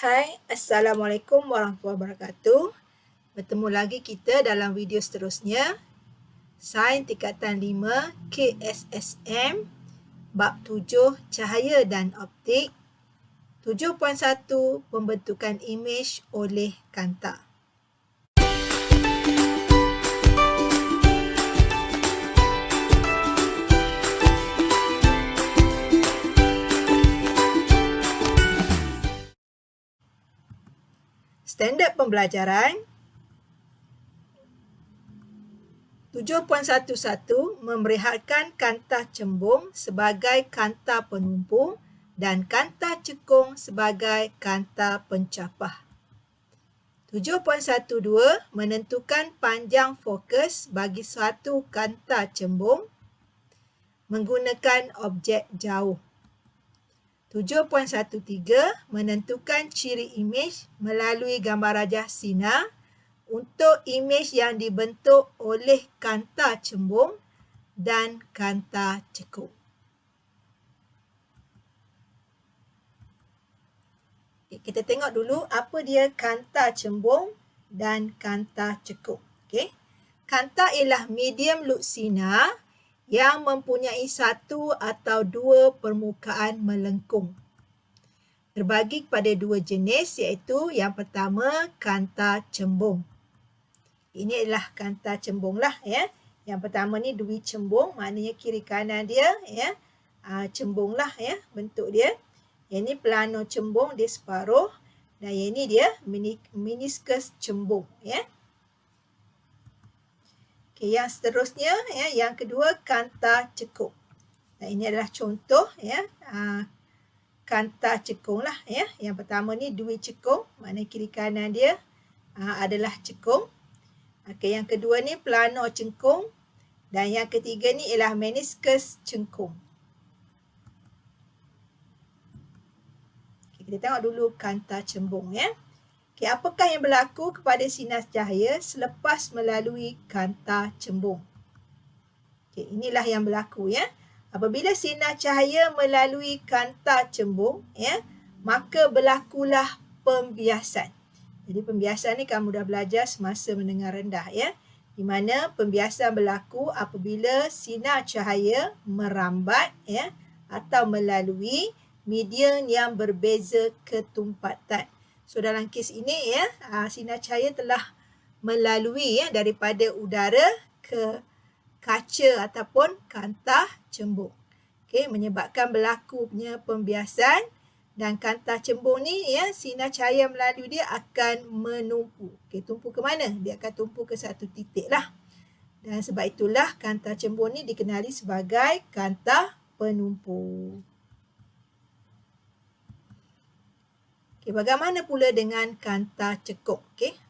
Hai, Assalamualaikum warahmatullahi wabarakatuh. Bertemu lagi kita dalam video seterusnya. Sains tingkatan 5 KSSM bab 7 cahaya dan optik. 7.1 pembentukan imej oleh kanta. Standard pembelajaran 7.11 memerehatkan kanta cembung sebagai kanta penumpu dan kanta cekung sebagai kanta pencapah. 7.12 menentukan panjang fokus bagi suatu kanta cembung menggunakan objek jauh. 7.13 menentukan ciri imej melalui gambar rajah sinar untuk imej yang dibentuk oleh kanta cembung dan kanta cekung. Kita tengok dulu apa dia kanta cembung dan kanta cekung. Kanta ialah medium lux sinar yang mempunyai satu atau dua permukaan melengkung. Terbagi kepada dua jenis iaitu yang pertama kanta cembung. Ini adalah kanta cembung lah ya. Yang pertama ni dui cembung, maknanya kiri kanan dia ya. Cembung lah ya bentuk dia. Yang ni plano cembung, dia separuh, dan yang ni dia meniskus cembung ya. Yang seterusnya ya, yang kedua kanta cekung. Dan ini adalah contoh ya. Kanta cekung lah ya. Yang pertama ni dui cekung, maknanya kiri kanan dia adalah cekung. Yang kedua ni plano cengkung, dan yang ketiga ni ialah meniskus cengkung. Kita tengok dulu kanta cembung ya. Apakah yang berlaku kepada sinar cahaya selepas melalui kanta cembung? Inilah yang berlaku ya. Apabila sinar cahaya melalui kanta cembung ya, maka berlakulah pembiasan. Jadi pembiasan ni kamu dah belajar semasa menengah rendah ya. Di mana pembiasan berlaku apabila sinar cahaya merambat ya atau melalui medium yang berbeza ketumpatan. So dalam kes ini ya, sinar cahaya telah melalui ya daripada udara ke kaca ataupun kanta cembung. Menyebabkan berlakunya pembiasan, dan kanta cembung ni ya, sinar cahaya melalui dia akan menumpu. Tumpu ke mana? Dia akan tumpu ke satu titik lah. Dan sebab itulah kanta cembung ni dikenali sebagai kanta penumpu. Bagaimana pula dengan kanta cekung?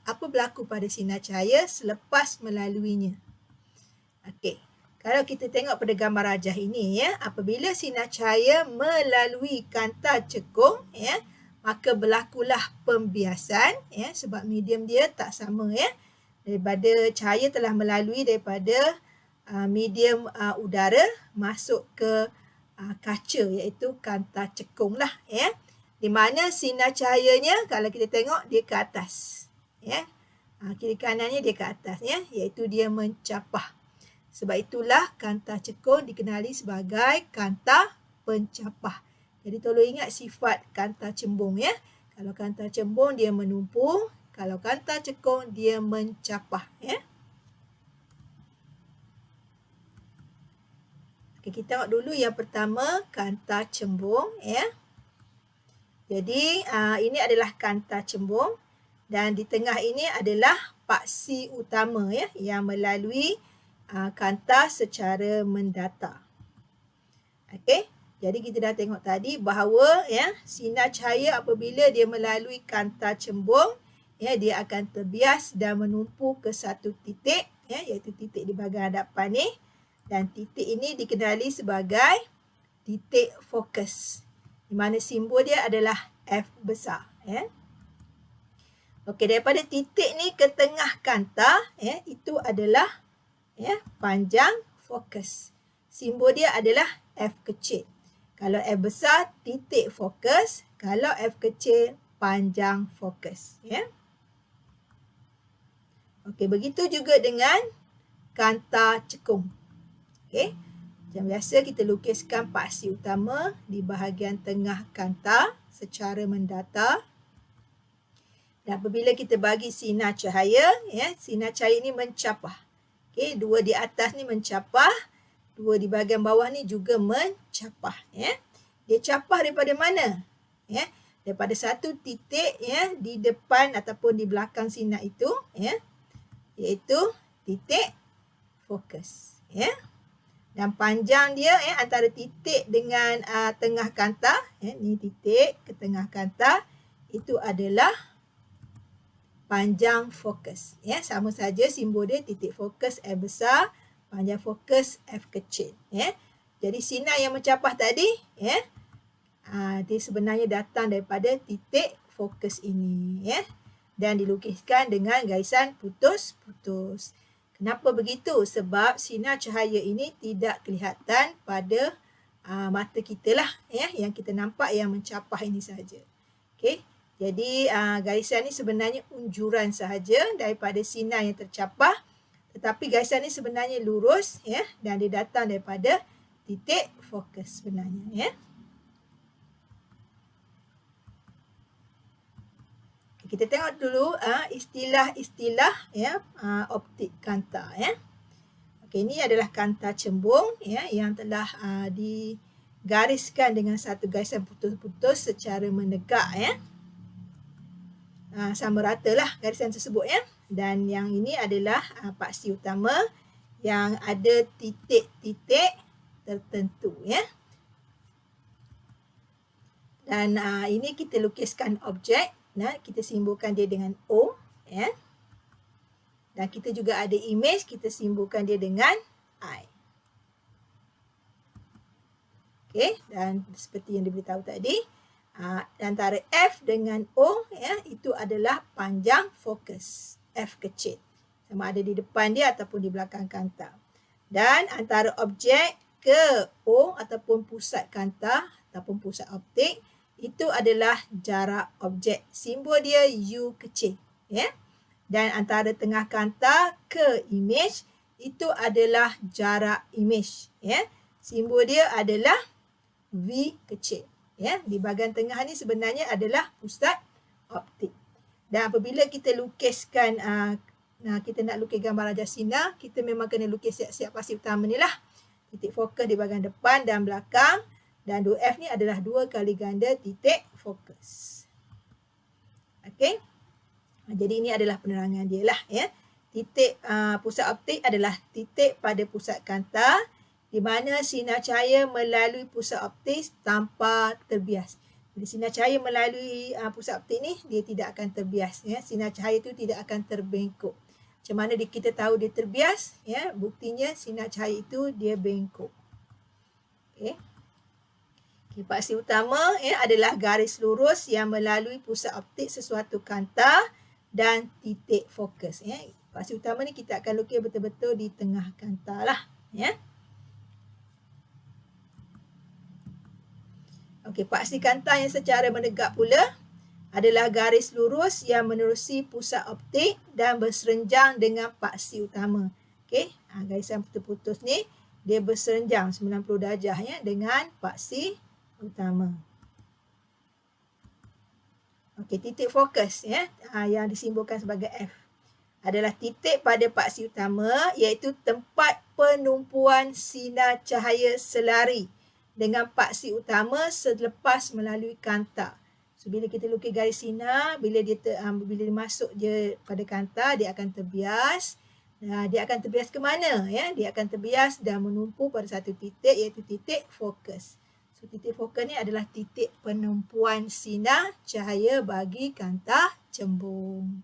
Apa berlaku pada sinar cahaya selepas melaluinya? Kalau kita tengok pada gambar rajah ini ya, apabila sinar cahaya melalui kanta cekung ya, maka berlakulah pembiasan ya, sebab medium dia tak sama ya. Daripada cahaya telah melalui daripada medium udara masuk ke kaca, iaitu kanta cekung lah ya. Di mana sinar cahayanya kalau kita tengok dia ke atas ya. Kiri kanannya dia ke atas ya, iaitu dia mencapah. Sebab itulah kanta cekung dikenali sebagai kanta pencapah. Jadi tolong ingat sifat kanta cembung ya. Kalau kanta cembung dia menumpu, kalau kanta cekung dia mencapah ya. Kita tengok dulu yang pertama kanta cembung ya. Jadi ini adalah kanta cembung, dan di tengah ini adalah paksi utama ya yang melalui kanta secara mendatar. Jadi kita dah tengok tadi bahawa ya sinar cahaya apabila dia melalui kanta cembung ya, dia akan terbias dan menumpu ke satu titik ya, iaitu titik di bahagian hadapan ni, dan titik ini dikenali sebagai titik fokus, di mana simbol dia adalah F besar ya. Daripada titik ni ke tengah kanta ya, itu adalah ya panjang fokus. Simbol dia adalah F kecil. Kalau F besar titik fokus, kalau F kecil panjang fokus. Ya. Okey, begitu juga dengan kanta cekung. Okey. Macam biasa kita lukiskan paksi utama di bahagian tengah kanta secara mendatar. Dan apabila kita bagi sinar cahaya, ya, sinar cahaya ini mencapah. Okey, dua di atas ni mencapah, dua di bahagian bawah ni juga mencapah, ya. Dia capah daripada mana? Ya, daripada satu titik, ya, di depan ataupun di belakang sinar itu, ya, iaitu titik fokus, ya. Dan panjang dia, ya, antara titik dengan tengah kanta, ya, ni titik ke tengah kanta, itu adalah panjang fokus. Ya, sama saja simbol dia titik fokus F besar, panjang fokus F kecil. Ya. Jadi sinar yang mencapah tadi, ya, dia sebenarnya datang daripada titik fokus ini. Ya. Dan dilukiskan dengan garisan putus-putus. Kenapa begitu? Sebab sinar cahaya ini tidak kelihatan pada mata kita lah. Ya, yang kita nampak yang mencapah ini sahaja. Okey. Jadi garisan ni sebenarnya unjuran sahaja daripada sinar yang tercapah, tetapi garisan ni sebenarnya lurus, ya, dan dia datang daripada titik fokus sebenarnya, ya. Kita tengok dulu istilah-istilah, ya, optik kanta, ya. Okey, ini adalah kanta cembung, ya, yang telah digariskan dengan satu garisan putus-putus secara menegak, ya. Sama rata lah garisan tersebut, ya. Dan yang ini adalah paksi utama yang ada titik-titik tertentu, ya. Dan ini kita lukiskan objek. Nah, kita simbolkan dia dengan O, ya. Dan kita juga ada image, kita simbolkan dia dengan I. Okey, dan seperti yang diberitahu tadi, antara F dengan O, ya, itu adalah panjang fokus F kecil, sama ada di depan dia ataupun di belakang kanta. Dan antara objek ke O ataupun pusat kanta ataupun pusat optik, itu adalah jarak objek, simbol dia U kecil, ya. Dan antara tengah kanta ke image, itu adalah jarak image, ya. Simbol dia adalah V kecil. Ya, di bahagian tengah ni sebenarnya adalah pusat optik. Dan apabila kita lukiskan, kita nak lukis gambar rajah sinar, kita memang kena lukis siap-siap paksi utama ni lah. Titik fokus di bahagian depan dan belakang. Dan 2F ni adalah 2 kali ganda titik fokus. Okey. Jadi ini adalah penerangan dia lah, ya. Titik pusat optik adalah titik pada pusat kanta, di mana sinar cahaya melalui pusat optik tanpa terbias. Bila sinar cahaya melalui pusat optik ni, dia tidak akan terbias, ya. Sinar cahaya itu tidak akan terbengkok. Macam mana kita tahu dia terbias, ya? Buktinya sinar cahaya itu dia bengkok. Okey. Paksi utama, ya, adalah garis lurus yang melalui pusat optik sesuatu kanta dan titik fokus, ya. Paksi utama ni kita akan lukis betul-betul di tengah kanta lah, ya. Okey, paksi kanta yang secara menegak pula adalah garis lurus yang menerusi pusat optik dan berserenjang dengan paksi utama. Okey, garisan putus-putus ni dia berserenjang 90 darjah, ya, dengan paksi utama. Okey, titik fokus, ya, yang disimbolkan sebagai F adalah titik pada paksi utama, iaitu tempat penumpuan sinar cahaya selari dengan paksi utama selepas melalui kanta. So, bila kita lukis garis sinar, bila dia masuk je pada kanta, dia akan terbias. Dia akan terbias ke mana? Ya? Dia akan terbias dan menumpu pada satu titik, iaitu titik fokus. So, titik fokus ni adalah titik penumpuan sinar cahaya bagi kanta cembung.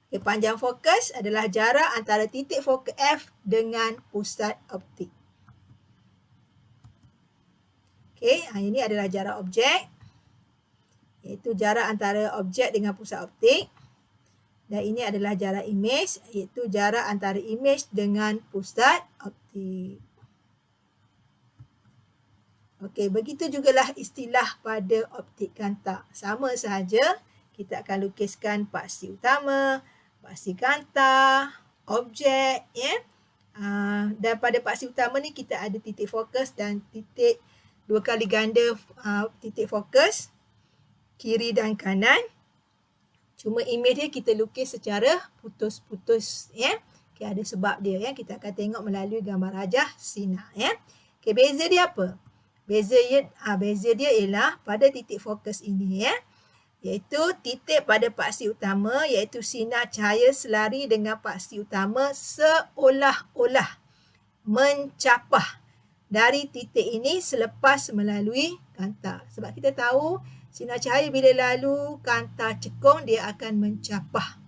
Okay, panjang fokus adalah jarak antara titik fokus F dengan pusat optik. Okey, ini adalah jarak objek, iaitu jarak antara objek dengan pusat optik. Dan ini adalah jarak image, iaitu jarak antara image dengan pusat optik. Okey, begitu jugalah istilah pada optik kanta. Sama sahaja, kita akan lukiskan paksi utama, paksi kanta, objek, ya. Dan pada paksi utama ni kita ada titik fokus dan titik 2 kali ganda titik fokus kiri dan kanan. Cuma imej dia kita lukis secara putus-putus, ya. Okay, ada sebab dia, ya. Kita akan tengok melalui gambar rajah sinar, ya. Okay, beza dia apa? Beza dia ialah pada titik fokus ini, ya. Iaitu titik pada paksi utama, iaitu sinar cahaya selari dengan paksi utama seolah-olah mencapah dari titik ini selepas melalui kanta. Sebab kita tahu sinar cahaya bila lalu kanta cekung dia akan mencapah.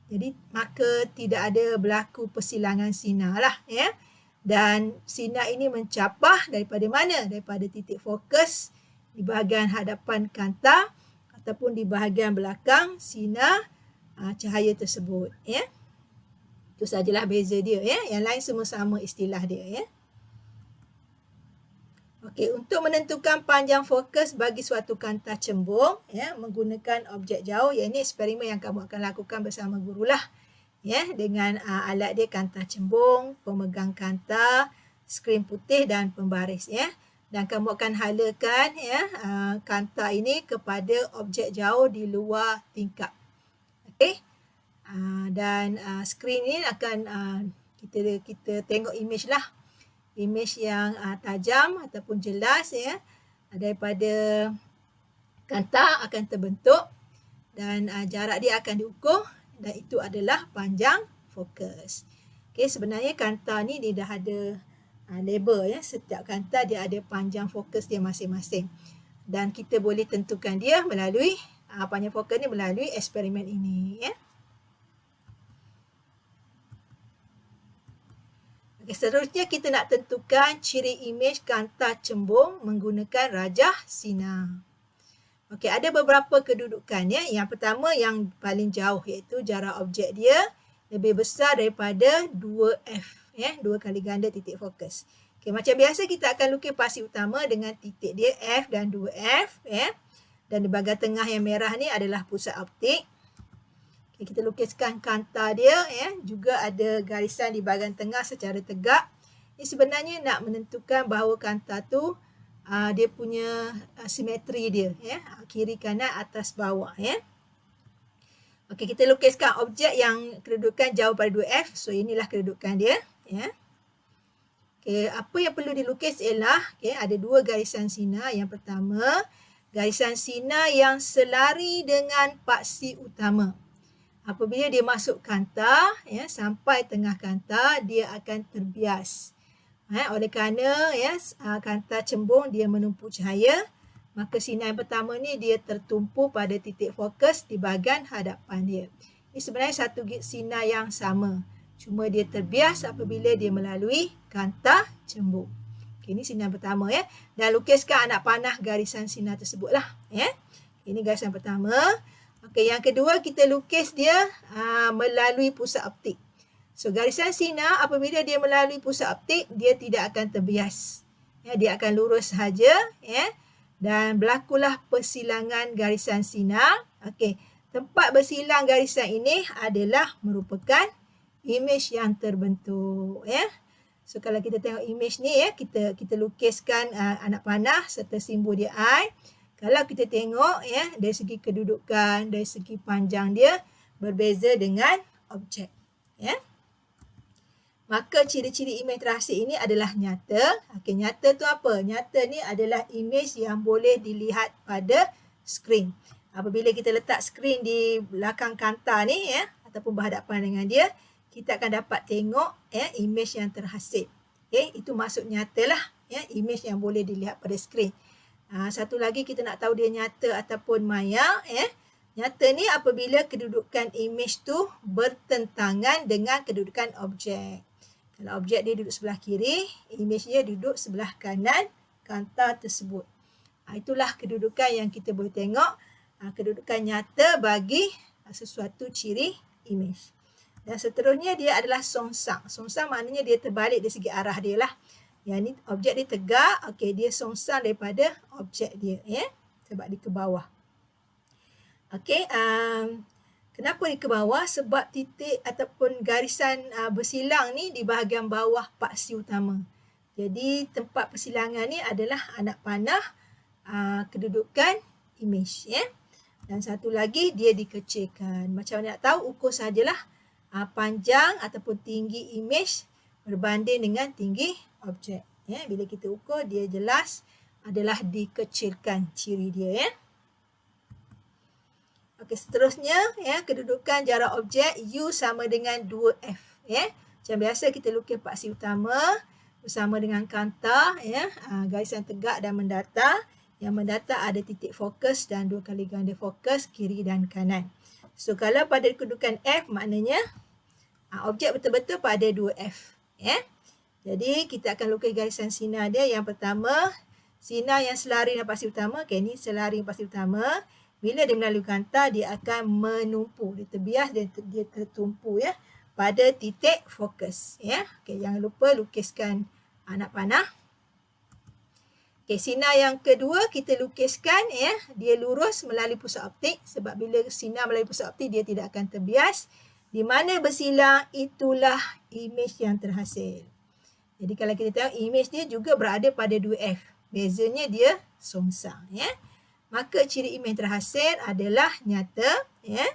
Jadi maka tidak ada berlaku persilangan sinar lah, ya. Dan sinar ini mencapah daripada mana? Daripada titik fokus di bahagian hadapan kanta ataupun di bahagian belakang sinar cahaya tersebut, ya. Itu sajalah beza dia, ya. Yang lain semua sama istilah dia, ya. Okey, untuk menentukan panjang fokus bagi suatu kanta cembung, ya, menggunakan objek jauh, yang ini eksperimen yang kamu akan lakukan bersama gurulah, ya, dengan alat dia kanta cembung, pemegang kanta, skrin putih dan pembaris, ya. Dan kamu akan halakan, ya, kanta ini kepada objek jauh di luar tingkap. Okey. Dan skrin ini akan kita tengok imej lah. Imej yang tajam ataupun jelas, ya, daripada kanta akan terbentuk dan jarak dia akan diukur dan itu adalah panjang fokus. Okey, sebenarnya kanta ni dia dah ada label, ya. Setiap kanta dia ada panjang fokus dia masing-masing. Dan kita boleh tentukan dia melalui panjang fokus ni melalui eksperimen ini, ya. Okay, seterusnya kita nak tentukan ciri imej kanta cembung menggunakan rajah sinar. Okey, ada beberapa kedudukan, ya. Yang pertama yang paling jauh iaitu jarak objek dia lebih besar daripada 2F, ya, 2 kali ganda titik fokus. Okey, macam biasa kita akan lukis paksi utama dengan titik dia F dan 2F, ya. Dan di bahagian tengah yang merah ni adalah pusat optik. Okay, kita lukiskan kanta dia, ya. Juga ada garisan di bahagian tengah secara tegak. Ini sebenarnya nak menentukan bahawa kanta tu dia punya simetri dia, ya. Kiri kanan atas bawah, ya. Okey, kita lukiskan objek yang kedudukan jauh pada 2F. So inilah kedudukan dia, ya. Okey, apa yang perlu dilukis ialah, ada 2 garisan sinar. Yang pertama, garisan sinar yang selari dengan paksi utama. Apabila dia masuk kanta, ya, sampai tengah kanta, dia akan terbias. Oleh kerana, ya, kanta cembung dia menumpu cahaya, maka sinar yang pertama ni dia tertumpu pada titik fokus di bahagian hadapan dia. Ini sebenarnya satu sinar yang sama. Cuma dia terbias apabila dia melalui kanta cembung. Okay, ini sinar pertama, ya. Dan lukiskan anak panah garisan sinar tersebutlah, ya. Ini garisan pertama. Okey, yang kedua kita lukis dia melalui pusat optik. So garisan sinar apabila dia melalui pusat optik, dia tidak akan terbias. Ya, dia akan lurus sahaja, ya. Dan berlakulah persilangan garisan sinar. Okey, tempat bersilang garisan ini adalah merupakan imej yang terbentuk, ya. So kalau kita tengok imej ni, ya, kita lukiskan anak panah serta simbol dia I. Kalau kita tengok, ya, dari segi kedudukan, dari segi panjang dia berbeza dengan objek, ya. Maka ciri-ciri imej terhasil ini adalah nyata. Okey, nyata tu apa? Nyata ni adalah imej yang boleh dilihat pada skrin. Apabila kita letak skrin di belakang kanta ni, ya, ataupun berhadapan dengan dia, kita akan dapat tengok, ya, imej yang terhasil. Okay, itu maksud nyata lah, ya, imej yang boleh dilihat pada skrin. Satu lagi kita nak tahu dia nyata ataupun maya, ya. Nyata ni apabila kedudukan imej tu bertentangan dengan kedudukan objek. Kalau objek dia duduk sebelah kiri, imej dia duduk sebelah kanan kanta tersebut. Itulah kedudukan yang kita boleh tengok, kedudukan nyata bagi sesuatu ciri imej. Dan seterusnya dia adalah songsang. Songsang maknanya dia terbalik dari segi arah dia lah. Yang ni objek dia tegak, okey, dia songsang daripada objek dia, ya. Sebab dia ke bawah. Okey, kenapa dia ke bawah? Sebab titik ataupun garisan bersilang ni di bahagian bawah paksi utama. Jadi tempat persilangan ni adalah anak panah, kedudukan imej, ya. Dan satu lagi dia dikecilkan. Macam mana nak tahu? Ukur sajalah panjang ataupun tinggi imej berbanding dengan tinggi objek. Ya, bila kita ukur dia jelas adalah dikecilkan ciri dia, ya. Okey, seterusnya ya, kedudukan jarak objek U sama dengan 2F, ya. Macam biasa kita lukis paksi utama bersama dengan kanta, ya, garisan tegak dan mendatar. Yang mendatar ada titik fokus dan 2 kali ganda fokus kiri dan kanan. So kalau pada kedudukan F, maknanya objek betul-betul pada 2F, ya. Jadi kita akan lukis garisan sinar dia. Yang pertama, sinar yang selari dengan paksi utama. Okey, ni selari dengan paksi utama. Bila dia melalui kanta, dia akan menumpu. Dia terbias dan dia tertumpu, ya, pada titik fokus, ya. Okey, jangan lupa lukiskan anak panah. Okey, sinar yang kedua kita lukiskan, ya, dia lurus melalui pusat optik. Sebab bila sinar melalui pusat optik, dia tidak akan terbias. Di mana bersilang, itulah imej yang terhasil. Jadi kalau kita tengok, imej dia juga berada pada 2F. Bezanya dia songsang, ya. Maka ciri imej terhasil adalah nyata, ya.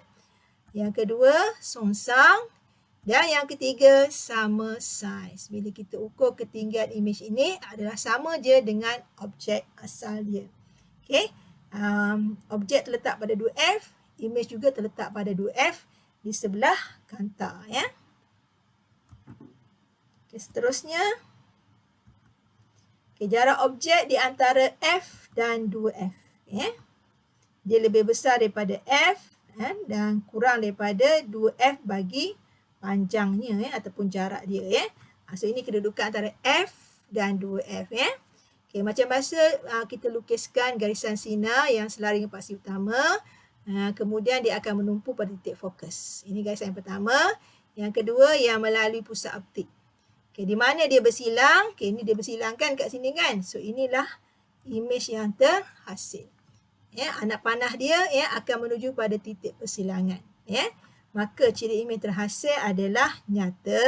Yang kedua, songsang. Dan yang ketiga, sama saiz. Bila kita ukur ketinggian imej ini adalah sama je dengan objek asal dia. Okey, objek terletak pada 2F, imej juga terletak pada 2F di sebelah kanta, ya. Okey, seterusnya. Okey, jarak objek di antara F dan 2F, ya. Dia lebih besar daripada F, dan kurang daripada 2F bagi panjangnya, ya, ataupun jarak dia, ya. So ini kedudukan antara F dan 2F, ya. Okey, macam biasa kita lukiskan garisan sinar yang selari dengan paksi utama. Kemudian dia akan menumpu pada titik fokus. Ini garisan yang pertama. Yang kedua yang melalui pusat optik. Okey, di mana dia bersilang? Okey, ini dia bersilangkan kat sini kan. So inilah imej yang terhasil. Ya, anak panah dia, ya, akan menuju pada titik persilangan, ya. Maka ciri imej terhasil adalah nyata,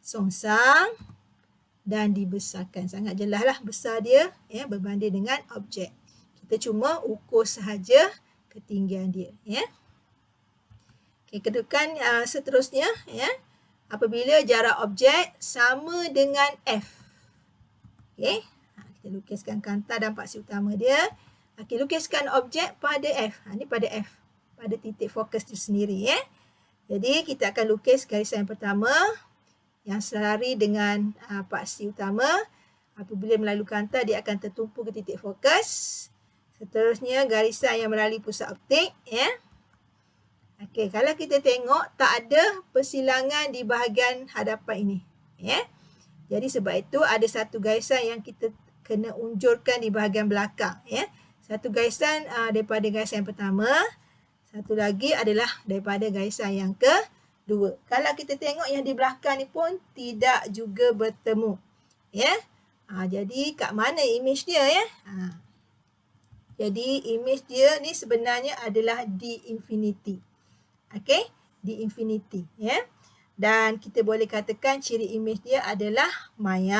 songsang dan dibesarkan. Sangat jelaslah besar dia, ya, berbanding dengan objek. Kita cuma ukur sahaja ketinggian dia, ya. Okey, kedudukan seterusnya, ya, apabila jarak objek sama dengan F. Okey, kita lukiskan kanta dan paksi utama dia. Okey, lukiskan objek pada F. Ini pada F. Pada titik fokus itu sendiri, ya. Jadi kita akan lukis garisan yang pertama yang selari dengan paksi utama. Apabila melalui kanta, dia akan tertumpu ke titik fokus. Seterusnya garisan yang melalui pusat optik, ya. Okey, kalau kita tengok tak ada persilangan di bahagian hadapan ini, ya. Jadi sebab itu ada satu garisan yang kita kena unjurkan di bahagian belakang, ya. Satu garisan daripada garisan yang pertama. Satu lagi adalah daripada garisan yang kedua. Kalau kita tengok yang di belakang ni pun tidak juga bertemu, ya. Jadi kat mana imej dia, ya? Jadi imej dia ni sebenarnya adalah di infinity. Okey, di infinity, ya. Dan kita boleh katakan ciri imej dia adalah maya.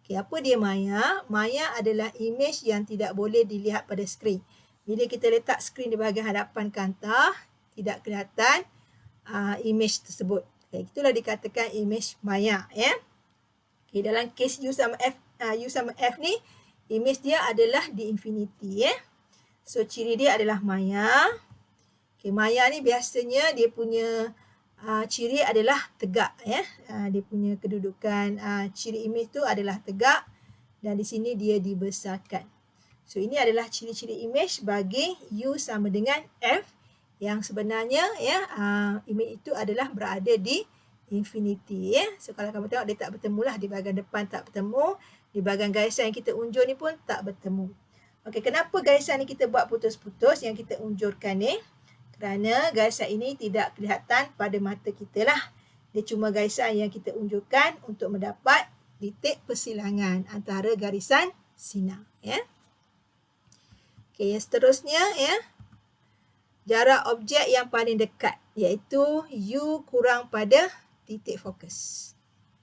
Okey, apa dia maya? Maya adalah imej yang tidak boleh dilihat pada skrin. Bila kita letak skrin di bahagian hadapan kanta, tidak kelihatan imej tersebut. Okay, itulah dikatakan imej maya, ya. Okay, dalam kes U sama F ni, imej dia adalah di infinity, ya. So ciri dia adalah maya. Okay, maya ni biasanya dia punya ciri adalah tegak, ya. Dia punya kedudukan ciri imej tu adalah tegak dan di sini dia dibesarkan. So ini adalah ciri-ciri imej bagi U sama dengan F yang sebenarnya, ya, imej itu adalah berada di infinity, ya. So kalau kamu tengok dia tak bertemu lah, di bahagian depan tak bertemu, di bahagian garisan yang kita unjur ni pun tak bertemu. Okey, kenapa garisan ni kita buat putus-putus yang kita unjurkan ni? Kerana garisan ini tidak kelihatan pada mata kita lah. Dia cuma garisan yang kita unjurkan untuk mendapat titik persilangan antara garisan sinar. Ya. Okey, yang seterusnya ya, jarak objek yang paling dekat iaitu U kurang pada titik fokus.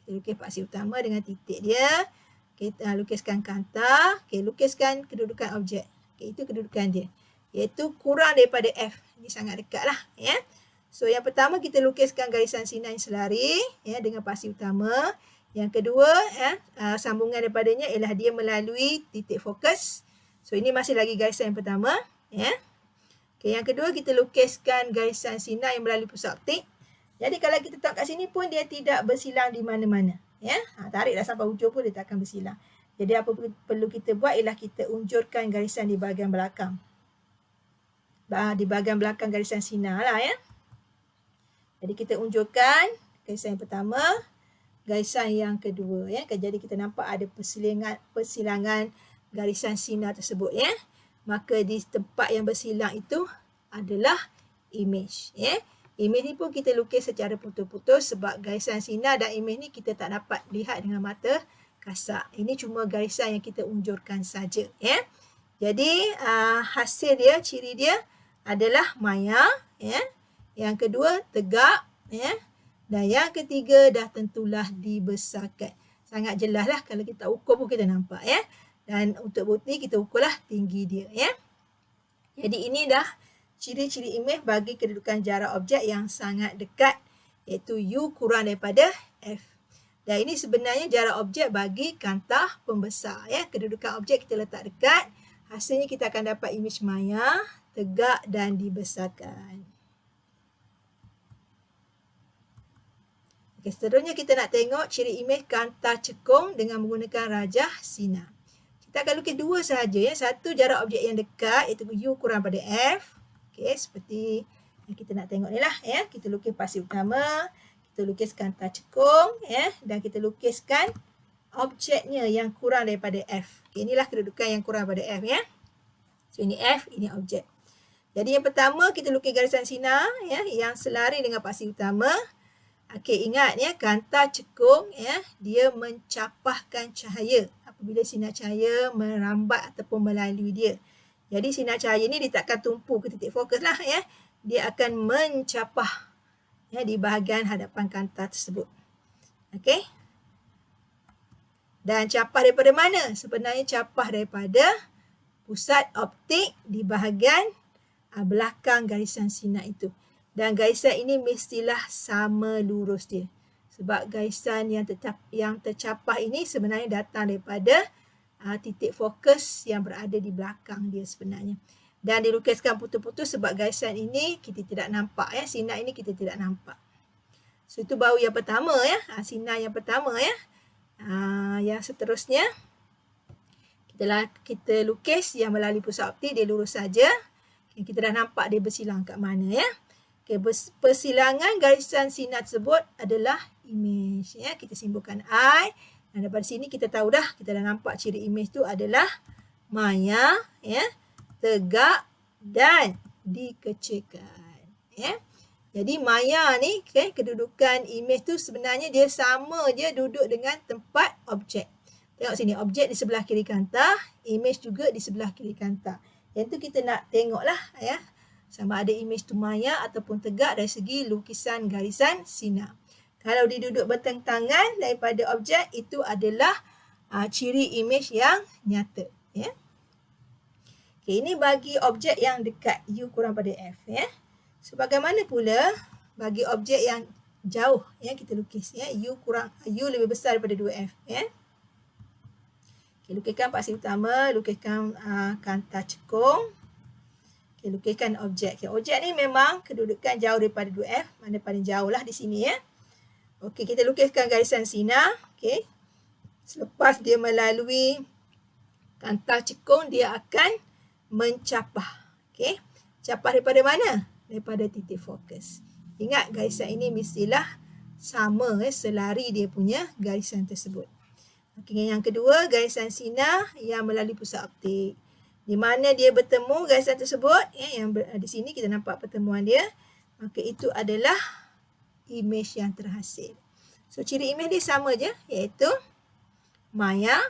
Kita lukis paksi utama dengan titik dia. Kita lukiskan kanta. Okey, lukiskan kedudukan objek. Okey, itu kedudukan dia. Iaitu kurang daripada F. Ini sangat dekat lah. Ya. So, yang pertama kita lukiskan garisan sinar yang selari ya, dengan paksi utama. Yang kedua, sambungan daripadanya ialah dia melalui titik fokus. So, ini masih lagi garisan yang pertama. Ya. Okay, yang kedua, kita lukiskan garisan sinar yang melalui pusat optik. Jadi, kalau kita tengok kat sini pun dia tidak bersilang di mana-mana. Ya. Tariklah sampai hujung pun dia tak akan bersilang. Jadi, apa perlu kita buat ialah kita unjurkan garisan di bahagian belakang. Di bahagian belakang garisan sinar lah ya. Jadi kita unjurkan garisan yang pertama, garisan yang kedua ya. Jadi kita nampak ada persilangan garisan sinar tersebut ya. Maka di tempat yang bersilang itu adalah imej ya. Imej ni pun kita lukis secara putus-putus sebab garisan sinar dan imej ni kita tak dapat lihat dengan mata kasar. Ini cuma garisan yang kita unjurkan saja ya. Jadi hasil dia, ciri dia adalah maya ya. Yang kedua, tegak. Ya. Dan yang ketiga, dah tentulah dibesarkan. Sangat jelas lah kalau kita ukur pun kita nampak. Ya. Dan untuk bukti, kita ukurlah tinggi dia. Ya. Jadi ini dah ciri-ciri imej bagi kedudukan jarak objek yang sangat dekat. Iaitu U kurang daripada F. Dan ini sebenarnya jarak objek bagi kantah pembesar. Ya. Kedudukan objek kita letak dekat. Hasilnya kita akan dapat imej maya, tegak dan dibesarkan. Okay, seterusnya kita nak tengok ciri imej kantah cekung dengan menggunakan rajah sinar. Kita akan lukis dua sahaja ya. Satu jarak objek yang dekat iaitu U kurang pada F. Okay, seperti yang kita nak tengok ni lah ya. Kita lukis paksi utama, kita lukis kantah cekung ya, dan kita lukiskan objeknya yang kurang daripada F. Okay, inilah kedudukan yang kurang pada F ya. So ini F, ini objek. Jadi yang pertama kita lukis garisan sinar ya yang selari dengan paksi utama. Okey, ingat ya, kantah cekung ya, dia mencapahkan cahaya apabila sinar cahaya merambat ataupun melalui dia. Jadi sinar cahaya ni dia takkan tumpu ke titik fokus lah ya. Dia akan mencapah ya di bahagian hadapan kantah tersebut. Okey. Dan capah daripada mana? Sebenarnya capah daripada pusat optik di bahagian belakang garisan sinar itu. Dan garisan ini mestilah sama lurus dia. Sebab garisan yang tercapah ini sebenarnya datang daripada titik fokus yang berada di belakang dia sebenarnya. Dan dilukiskan putus-putus sebab garisan ini kita tidak nampak ya. Sinar ini kita tidak nampak. So itu baru yang pertama ya. Sinar yang pertama ya. Yang seterusnya kita lukis yang melalui pusat optik dia lurus saja. Kita dah nampak dia bersilang kat mana ya. Okay, persilangan garisan sinar tersebut adalah imej ya. Kita simbolkan I dan daripada sini kita tahu dah, kita dah nampak ciri imej tu adalah maya ya, tegak dan dikecilkan ya. Jadi maya ni okay, kedudukan imej tu sebenarnya dia sama je duduk dengan tempat objek. Tengok sini, objek di sebelah kiri kantah, imej juga di sebelah kiri kantah. Yang tu kita nak tengoklah ya. Sama ada imej tu maya ataupun tegak dari segi lukisan garisan sinar. Kalau dia duduk bertentangan daripada objek, itu adalah ciri imej yang nyata. Ya. Okay, ini bagi objek yang dekat, U kurang pada F. Ya. So, bagaimana pula bagi objek yang jauh yang kita lukis? Ya. U lebih besar daripada 2F. Ya. Okay, lukiskan paksi utama, lukiskan kantah cekung. Okay, lukiskan objek. Okay, objek ni memang kedudukan jauh daripada 2F. Mana paling jauh lah di sini ya. Okey, kita lukiskan garisan sinar. Okey. Selepas dia melalui kantah cekung, dia akan mencapah. Okey. Capah daripada mana? Daripada titik fokus. Ingat garisan ini mestilah sama selari dia punya garisan tersebut. Okey, yang kedua garisan sinar yang melalui pusat optik. Di mana dia bertemu garisan tersebut, ya, yang di sini kita nampak pertemuan dia, maka itu adalah imej yang terhasil. So, ciri imej dia sama je, iaitu maya,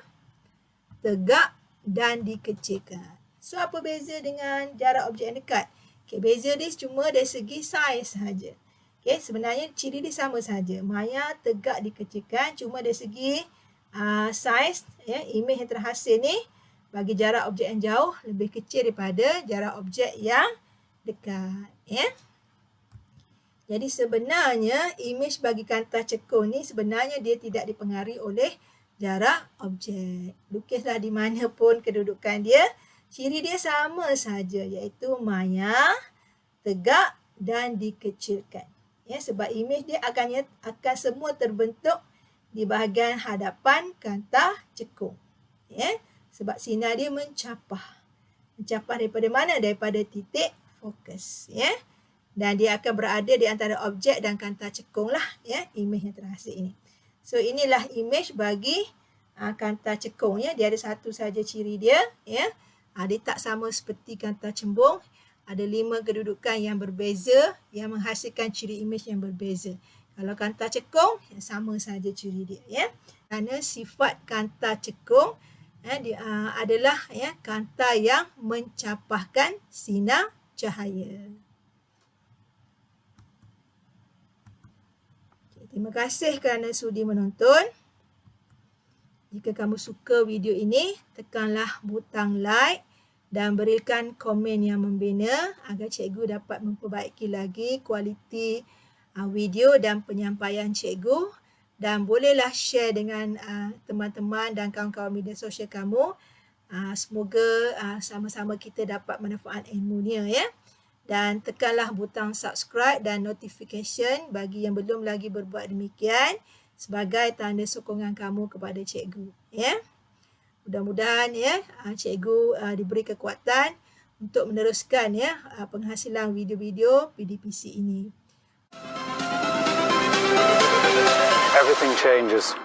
tegak dan dikecilkan. So, apa beza dengan jarak objek yang dekat? Okay, beza dia cuma dari segi saiz sahaja. Okay, sebenarnya ciri dia sama sahaja. Maya, tegak, dikecilkan. Cuma dari segi saiz, imej yang terhasil ni bagi jarak objek yang jauh lebih kecil daripada jarak objek yang dekat. Jadi sebenarnya imej bagi kantah cekung ni sebenarnya dia tidak dipengaruhi oleh jarak objek. Lukislah di mana pun kedudukan dia, ciri dia sama saja, iaitu maya, tegak dan dikecilkan. Sebab imej dia akan semua terbentuk di bahagian hadapan kantah cekung. Sebab sinar dia mencapah. Mencapah daripada mana? Daripada titik fokus. Dan dia akan berada di antara objek dan kantah cekung lah. Imej yang terhasil ini. So inilah imej bagi kantah cekung. Dia ada satu saja ciri dia. Dia tak sama seperti kantah cembung. Ada 5 kedudukan yang berbeza yang menghasilkan ciri imej yang berbeza. Kalau kantah cekung, sama saja ciri dia. Kerana sifat kantah cekung adalah kantah yang mencapahkan sinar cahaya. Terima kasih kerana sudi menonton. Jika kamu suka video ini, tekanlah butang like dan berikan komen yang membina agar cikgu dapat memperbaiki lagi kualiti video dan penyampaian cikgu. Dan bolehlah share dengan teman-teman dan kawan-kawan media sosial kamu. Semoga sama-sama kita dapat manfaat ilmunya. Dan tekanlah butang subscribe dan notification bagi yang belum lagi berbuat demikian sebagai tanda sokongan kamu kepada cikgu. Mudah-mudahan cikgu diberi kekuatan untuk meneruskan penghasilan video-video PDPC ini. Everything changes.